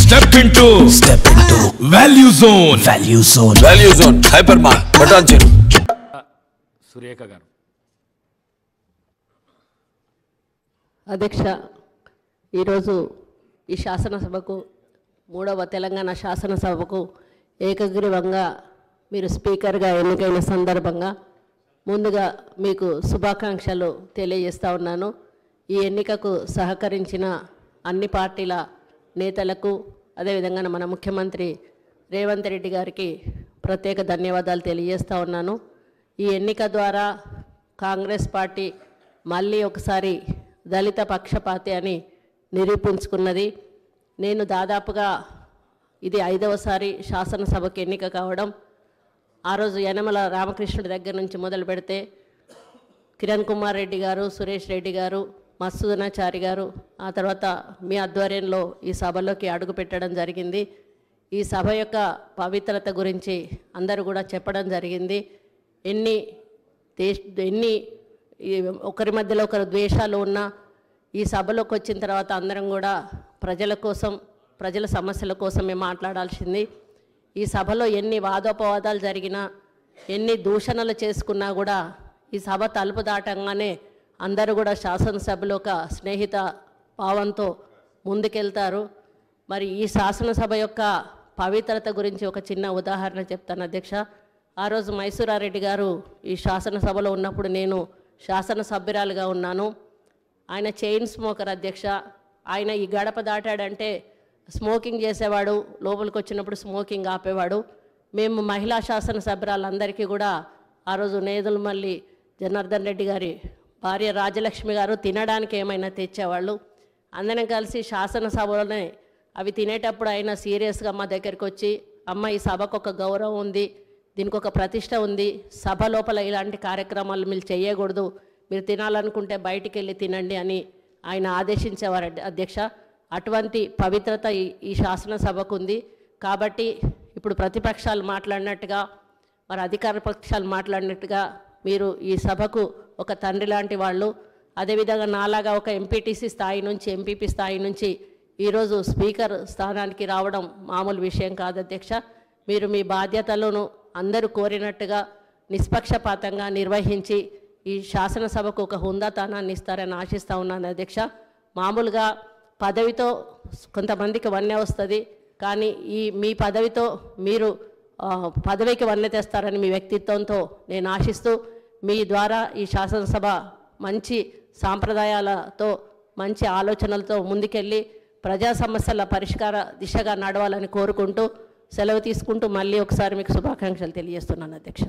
Step into Value Zone. Value Zone. Hypermart. Button Surekha గారు. అధ్యక్ష, ఈరోజు ఈ శాసనసభకు మూడవ తెలంగాణ శాసనసభకు ఏకగ్రీవంగా మీరు స్పీకర్గా ఎన్నికైన సందర్భంగా ముందుగా మీకు శుభాకాంక్షలు తెలియజేస్తా ఉన్నాను. ఈ ఎన్నికకు సహకరించిన అన్ని పార్టీల నేతలకు, అదేవిధంగా మన ముఖ్యమంత్రి రేవంత్ రెడ్డి గారికి ప్రత్యేక ధన్యవాదాలు తెలియజేస్తూ ఉన్నాను. ఈ ఎన్నిక ద్వారా కాంగ్రెస్ పార్టీ మళ్ళీ ఒకసారి దళిత పక్షపాతి అని నిరూపించుకున్నది. నేను దాదాపుగా ఇది 5వసారి శాసనసభకు ఎన్నిక కావడం. ఆ రోజు యనమల రామకృష్ణుడి దగ్గర నుంచి మొదలు పెడితే కిరణ్ కుమార్ రెడ్డి గారు, సురేష్ రెడ్డి గారు, మత్సూదనాచారి గారు, ఆ తర్వాత మీ ఆధ్వర్యంలో ఈ సభలోకి అడుగు పెట్టడం జరిగింది. ఈ సభ యొక్క పవిత్రత గురించి అందరూ కూడా చెప్పడం జరిగింది. ఎన్ని ఒకరి మధ్యలో ఒకరు ద్వేషాలు ఉన్నా ఈ సభలోకి వచ్చిన తర్వాత అందరం కూడా ప్రజల కోసం, ప్రజల సమస్యల కోసమే మాట్లాడాల్సింది. ఈ సభలో ఎన్ని వాదోపవాదాలు జరిగినా, ఎన్ని దూషణలు చేసుకున్నా కూడా ఈ సభ తలుపు దాటంగానే అందరూ కూడా శాసనసభలో ఒక స్నేహిత భావంతో ముందుకెళ్తారు. మరి ఈ శాసనసభ యొక్క పవిత్రత గురించి ఒక చిన్న ఉదాహరణ చెప్తాను అధ్యక్ష. ఆ రోజు మైసూరారెడ్డి గారు ఈ శాసనసభలో ఉన్నప్పుడు నేను శాసనసభ్యురాలుగా ఉన్నాను. ఆయన చైన్ స్మోకర్ అధ్యక్ష. ఆయన ఈ గడప దాటాడంటే స్మోకింగ్ చేసేవాడు, లోపలికి వచ్చినప్పుడు స్మోకింగ్ ఆపేవాడు. మేము మహిళా శాసనసభ్యురాలందరికీ కూడా ఆ రోజు నేదులమల్లి జనార్దన్ రెడ్డి గారి భార్య రాజలక్ష్మి గారు తినడానికి ఏమైనా తెచ్చేవాళ్ళు. అందరం కలిసి శాసనసభలోనే అవి తినేటప్పుడు అయినా సీరియస్గా మా దగ్గరికి వచ్చి, అమ్మ ఈ సభకు ఒక గౌరవం ఉంది, దీనికి ఒక ప్రతిష్ట ఉంది, సభ లోపల ఇలాంటి కార్యక్రమాలు మీరు చేయకూడదు, మీరు తినాలనుకుంటే బయటికి వెళ్ళి తినండి అని ఆయన ఆదేశించేవారు అధ్యక్ష. అటువంటి పవిత్రత ఈ శాసనసభకు ఉంది. కాబట్టి ఇప్పుడు ప్రతిపక్షాలు మాట్లాడినట్టుగా, మరి అధికార పక్షాలు మాట్లాడినట్టుగా మీరు ఈ సభకు ఒక తండ్రి లాంటి వాళ్ళు. అదేవిధంగా నాలాగా ఒక ఎంపీటీసీ స్థాయి నుంచి, ఎంపీపీ స్థాయి నుంచి ఈరోజు స్పీకర్ స్థానానికి రావడం మామూలు విషయం కాదు అధ్యక్ష. మీరు మీ బాధ్యతలను అందరూ కోరినట్టుగా నిష్పక్షపాతంగా నిర్వహించి ఈ శాసనసభకు ఒక హుందాతనాన్ని ఇస్తారని ఆశిస్తూ ఉన్నాను అధ్యక్ష. మామూలుగా పదవితో కొంతమందికి వన్నె వస్తుంది, కానీ మీ పదవితో మీరు పదవికి వన్నె తెస్తారని మీ వ్యక్తిత్వంతో నేను ఆశిస్తూ, మీ ద్వారా ఈ శాసనసభ మంచి సాంప్రదాయాలతో, మంచి ఆలోచనలతో ముందుకెళ్ళి ప్రజా సమస్యల పరిష్కార దిశగా నడవాలని కోరుకుంటూ సెలవు తీసుకుంటూ మళ్ళీ ఒకసారి మీకు శుభాకాంక్షలు తెలియజేస్తున్నాను అధ్యక్ష.